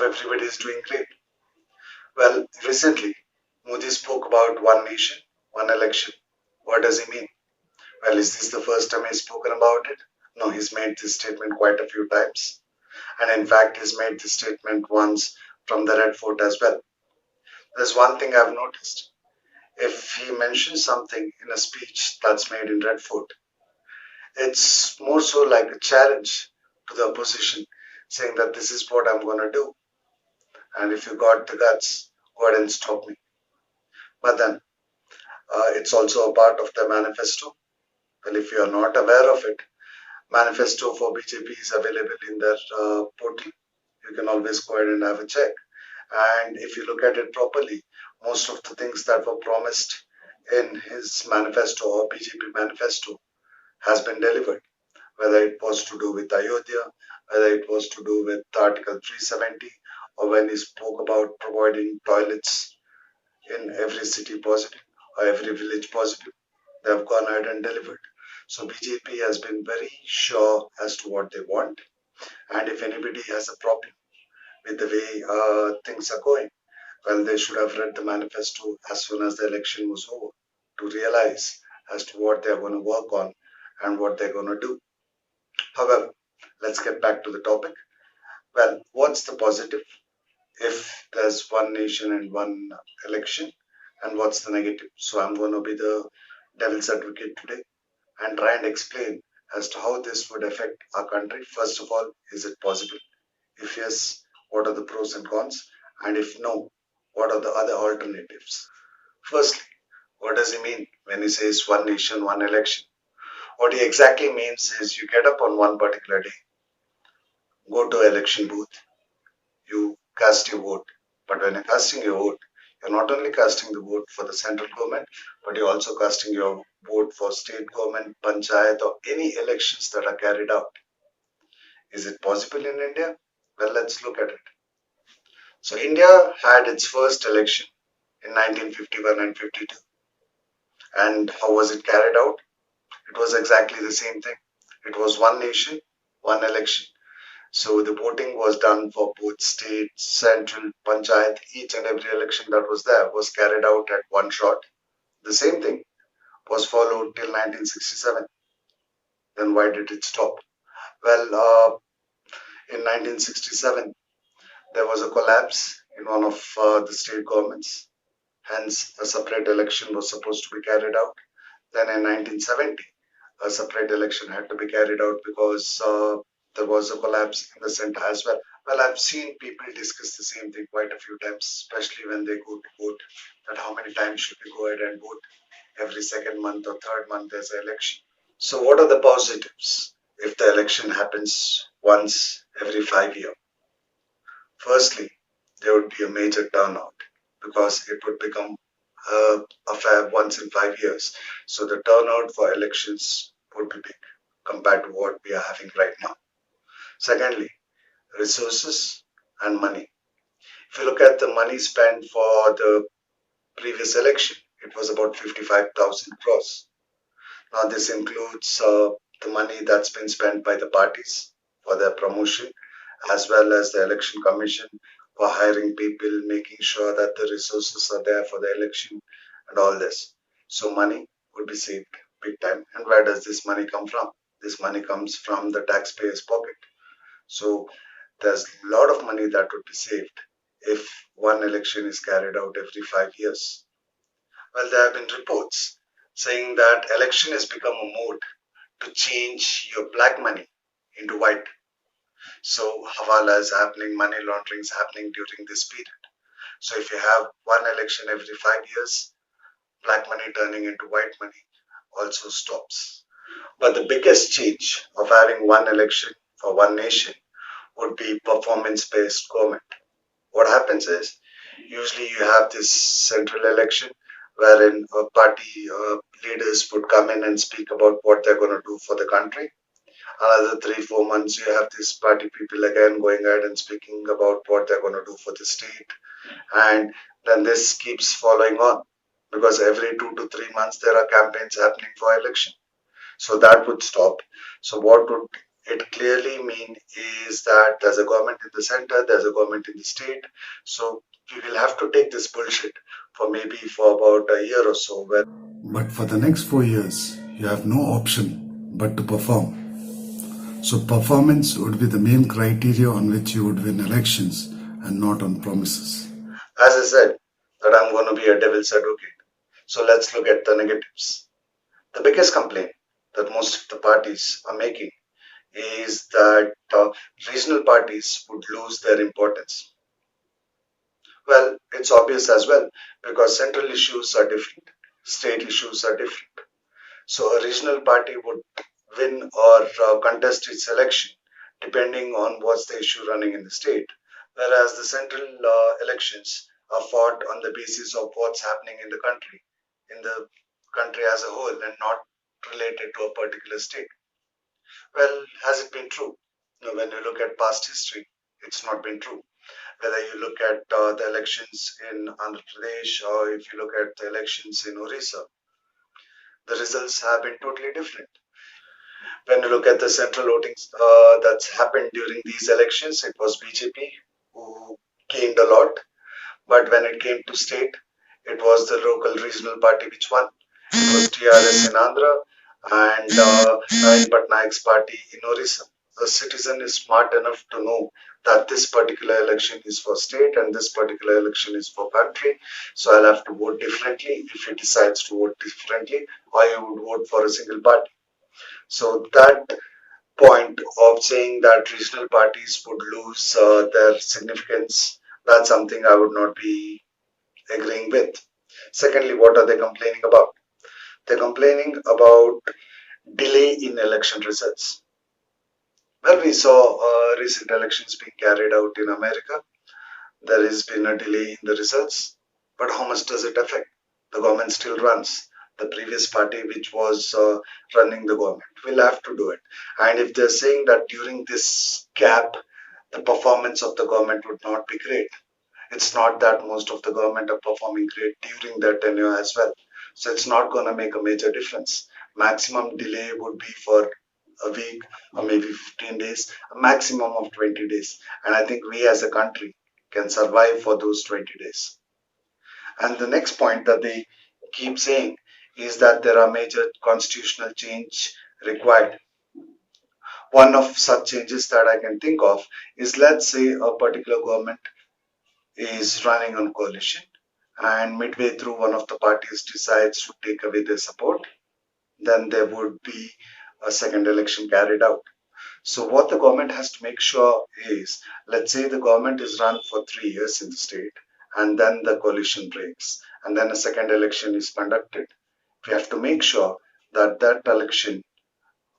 everybody is doing great. Well, recently, Modi spoke about one nation, one election. What does he mean? Well, is this the first time he's spoken about it? No, he's made this statement quite a few times. And in fact, he's made this statement once from the Red Fort as well. There's one thing I've noticed. If he mentions something in a speech that's made in Red Fort, it's more so like a challenge to the opposition, saying that this is what I'm going to do. And if you got the guts, go ahead and stop me. But then it's also a part of the manifesto. Well, if you are not aware of it, manifesto for BJP is available in their portal. You can always go ahead and have a check. And if you look at it properly, most of the things that were promised in his manifesto or BJP manifesto has been delivered, whether it was to do with Ayodhya, whether it was to do with Article 370, or when he spoke about providing toilets in every city possible or every village possible. They have gone ahead and delivered. So BJP has been very sure as to what they want. And if anybody has a problem with the way things are going, well, they should have read the manifesto as soon as the election was over to realize as to what they're going to work on and what they're going to do. However, let's get back to the topic. Well, what's the positive if there's one nation and one election, and what's the negative? So I'm going to be the devil's advocate today and try and explain as to how this would affect our country. First of all, is it possible? If yes, what are the pros and cons? And if no, what are the other alternatives? Firstly, what does he mean when he says one nation, one election? What he exactly means is you get up on one particular day, go to election booth, you cast your vote. But when you're casting your vote, you're not only casting the vote for the central government, but you're also casting your vote for state government, panchayat, or any elections that are carried out. Is it possible in India? Well, let's look at it. So India had its first election in 1951 and 52. And how was it carried out? It was exactly the same thing. It was one nation, one election. So the voting was done for both state, central, panchayat. Each and every election that was there was carried out at one shot. The same thing was followed till 1967. Then why did it stop? Well, in 1967, there was a collapse in one of the state governments. Hence, a separate election was supposed to be carried out. Then in 1970, a separate election had to be carried out because there was a collapse in the center as well. Well, I've seen people discuss the same thing quite a few times, especially when they go to vote, that how many times should we go ahead and vote? Every second month or third month there's an election. So what are the positives if the election happens once every 5 years? Firstly, there would be a major turnout because it would become affair once in 5 years. So the turnout for elections would be big compared to what we are having right now. Secondly, resources and money. If you look at the money spent for the previous election, it was about 55,000 crores. Now this includes the money that's been spent by the parties for their promotion, as well as the election commission for hiring people, making sure that the resources are there for the election and all this. So money would be saved big time. And where does this money come from? This money comes from the taxpayer's pocket. So there's a lot of money that would be saved if one election is carried out every 5 years. Well, there have been reports saying that election has become a mode to change your black money into white. So hawala is happening, money laundering is happening during this period. So if you have one election every 5 years, black money turning into white money also stops. But the biggest change of having one election for one nation would be performance-based government. What happens is, usually you have this central election wherein party leaders would come in and speak about what they're going to do for the country. Another 3 4 months, you have these party people again going ahead and speaking about what they're going to do for the state. And then this keeps following on because every 2 to 3 months there are campaigns happening for election. So that would stop. So what would it clearly means is that there's a government in the center, there's a government in the state. So we will have to take this bullshit for maybe for about a year or so. But for the next 4 years, you have no option but to perform. So performance would be the main criteria on which you would win elections and not on promises. As I said, that I'm going to be a devil's advocate. So let's look at the negatives. The biggest complaint that most of the parties are making is that regional parties would lose their importance. Well, it's obvious as well because central issues are different, state issues are different. So a regional party would win or contest its election depending on what's the issue running in the state, whereas the central elections are fought on the basis of what's happening in the country as a whole, and not related to a particular state. Well, has it been true? No, when you look at past history, it's not been true. Whether you look at the elections in Andhra Pradesh or if you look at the elections in Orissa, the results have been totally different. When you look at the central voting that's happened during these elections, it was BJP who gained a lot. But when it came to state, it was the local regional party which won. It was TRS in Andhra and Navin Patnaik's party in Orissa. The citizen is smart enough to know that this particular election is for state and this particular election is for country. So I'll have to vote differently if he decides to vote differently, or he would vote for a single party. So that point of saying that regional parties would lose their significance, that's something I would not be agreeing with. Secondly, what are they complaining about? They're complaining about delay in election results. Well, we saw recent elections being carried out in America. There has been a delay in the results, but how much does it affect? The government still runs. The previous party, which was running the government, will have to do it. And if they're saying that during this gap, the performance of the government would not be great, it's not that most of the government are performing great during their tenure as well. So it's not going to make a major difference. Maximum delay would be for a week or maybe 15 days, a maximum of 20 days. And I think we as a country can survive for those 20 days. And the next point that they keep saying is that there are major constitutional change required. One of such changes that I can think of is, let's say a particular government is running on coalition and midway through one of the parties decides to take away their support, then there would be a second election carried out. So what the government has to make sure is, let's say the government is run for 3 years in the state and then the coalition breaks and then a second election is conducted. We have to make sure that that election,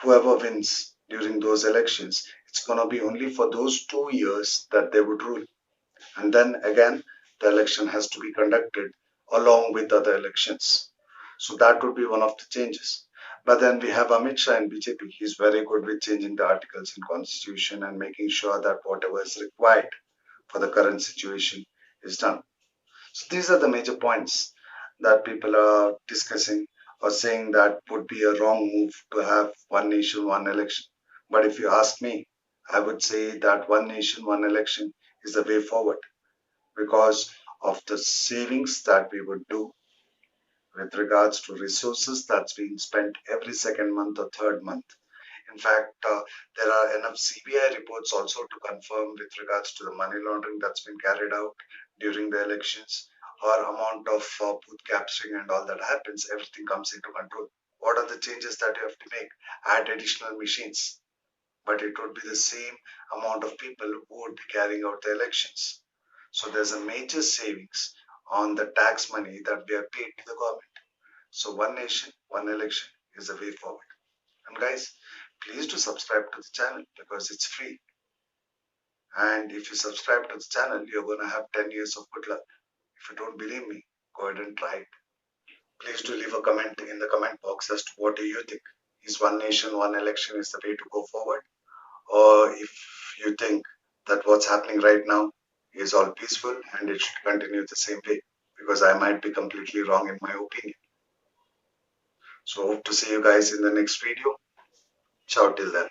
whoever wins during those elections, it's going to be only for those 2 years that they would rule. And then again, the election has to be conducted along with other elections. So that would be one of the changes. But then we have Amit Shah in BJP. He's very good with changing the articles in constitution and making sure that whatever is required for the current situation is done. So these are the major points that people are discussing or saying that would be a wrong move to have one nation, one election. But if you ask me, I would say that one nation, one election is the way forward because of the savings that we would do with regards to resources that's being spent every second month or third month. In fact, there are enough CBI reports also to confirm with regards to the money laundering that's been carried out during the elections or amount of booth capturing and all that happens, everything comes into control. What are the changes that you have to make? Add additional machines, but it would be the same amount of people who would be carrying out the elections. So there's a major savings on the tax money that we have paid to the government. So one nation, one election is the way forward. And guys, please do subscribe to the channel because it's free. And if you subscribe to the channel, you're going to have 10 years of good luck. If you don't believe me, go ahead and try it. Please do leave a comment in the comment box as to what do you think. Is one nation, one election is the way to go forward? Or if you think that what's happening right now is all peaceful and it should continue the same way, because I might be completely wrong in my opinion. So hope to see you guys in the next video. Ciao till then.